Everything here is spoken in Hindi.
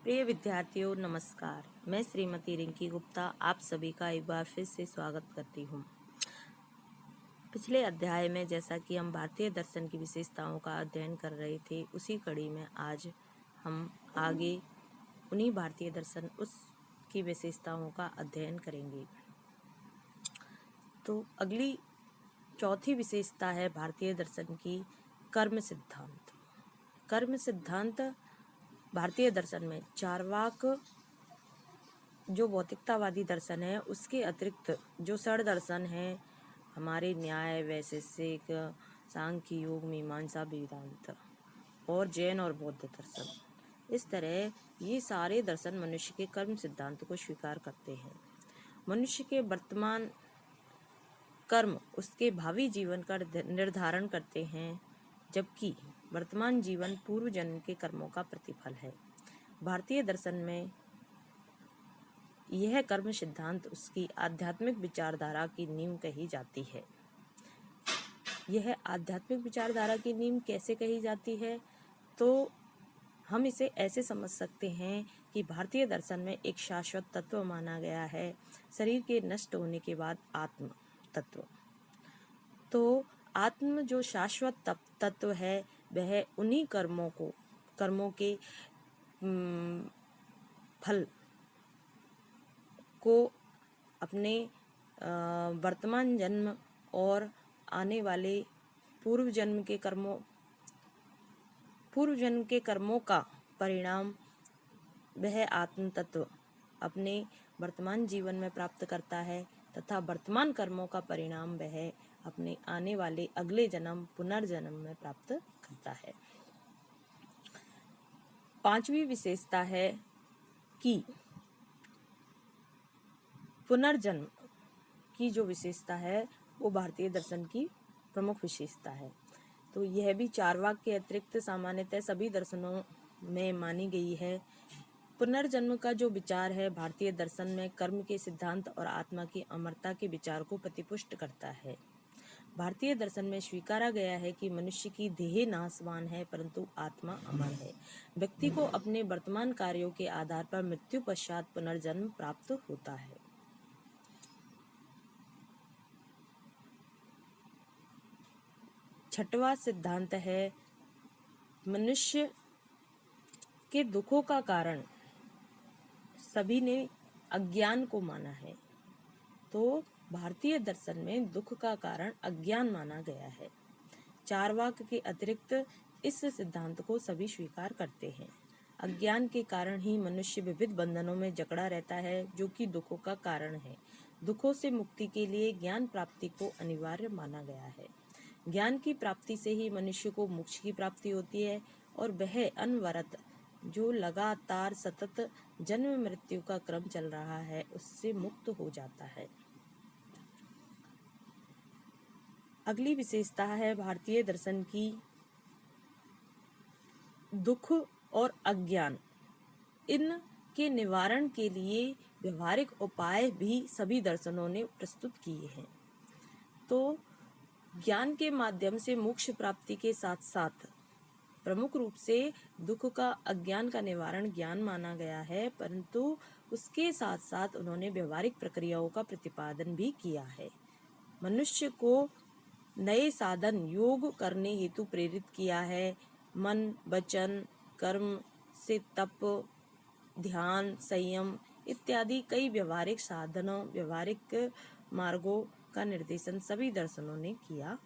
प्रिय विद्यार्थियों नमस्कार। मैं श्रीमती रिंकी गुप्ता आप सभी का एक बार फिर से स्वागत करती हूँ। पिछले अध्याय में जैसा कि हम भारतीय दर्शन की विशेषताओं का अध्ययन कर रहे थे, उसी कड़ी में आज हम आगे उन्हीं भारतीय दर्शन उसकी विशेषताओं का अध्ययन करेंगे। तो अगली चौथी विशेषता है भारतीय दर्शन की कर्म सिद्धांत। कर्म सिद्धांत भारतीय दर्शन में चार्वाक जो भौतिकतावादी दर्शन है उसके अतिरिक्त जो षड दर्शन है हमारे न्याय, वैशेषिक, सांख्य, योग, मीमांसा, वेदांत और जैन और बौद्ध दर्शन, इस तरह ये सारे दर्शन मनुष्य के कर्म सिद्धांत को स्वीकार करते हैं। मनुष्य के वर्तमान कर्म उसके भावी जीवन का निर्धारण करते हैं, जबकि वर्तमान जीवन पूर्व जन्म के कर्मों का प्रतिफल है। भारतीय दर्शन में यह कर्म सिद्धांत उसकी आध्यात्मिक विचारधारा की नींव कही जाती है। यह आध्यात्मिक विचारधारा की नींव कैसे कही जाती है? तो हम इसे ऐसे समझ सकते हैं कि भारतीय दर्शन में एक शाश्वत तत्व माना गया है शरीर के नष्ट होने के बाद आत्म तत्व। तो आत्म जो शाश्वत तत्व है वह उन्हीं कर्मों के फल को अपने वर्तमान जन्म और आने वाले पूर्व जन्म के कर्मों का परिणाम वह आत्म तत्व अपने वर्तमान जीवन में प्राप्त करता है तथा वर्तमान कर्मों का परिणाम वह अपने आने वाले अगले जन्म पुनर्जन्म में प्राप्त करता है। पांचवी विशेषता है कि पुनर्जन्म की जो विशेषता है वो भारतीय दर्शन की प्रमुख विशेषता है। तो यह भी चार्वाक के अतिरिक्त सामान्यतः सभी दर्शनों में मानी गई है। पुनर्जन्म का जो विचार है भारतीय दर्शन में कर्म के सिद्धांत और आत्मा की अमरता के विचार को प्रतिपुष्ट करता है। भारतीय दर्शन में स्वीकारा गया है कि मनुष्य की देह नाशवान है परंतु आत्मा अमर है। व्यक्ति को अपने वर्तमान कार्यों के आधार पर मृत्यु पश्चात पुनर्जन्म प्राप्त होता है। छठवां सिद्धांत है मनुष्य के दुखों का कारण सभी ने अज्ञान को माना है। तो भारतीय दर्शन में दुख का कारण अज्ञान माना गया है। चार्वाक के अतिरिक्त इस सिद्धांत को सभी स्वीकार करते हैं। अज्ञान के कारण ही मनुष्य विविध बंधनों में जकड़ा रहता है जो कि दुखों का कारण है। दुखों से मुक्ति के लिए ज्ञान प्राप्ति को अनिवार्य माना गया है। ज्ञान की प्राप्ति से ही मनुष्य को मोक्ष की प्राप्ति होती है और वह अनवरत जो लगातार सतत जन्म मृत्यु का क्रम चल रहा है उससे मुक्त हो जाता है। अगली विशेषता है भारतीय दर्शन की दुख और अज्ञान, इनके निवारण के लिए व्यवहारिक उपाय भी सभी दर्शनों ने प्रस्तुत किए हैं। तो ज्ञान के माध्यम से मोक्ष प्राप्ति के साथ साथ प्रमुख रूप से दुख का अज्ञान का निवारण ज्ञान माना गया है, परंतु उसके साथ साथ उन्होंने व्यवहारिक प्रक्रियाओं का प्रतिपादन भी किया है। मनुष्य को नए साधन योग करने हेतु प्रेरित किया है। मन, वचन, कर्म से तप, ध्यान, संयम इत्यादि कई व्यवहारिक मार्गों का निर्देशन सभी दर्शनों ने किया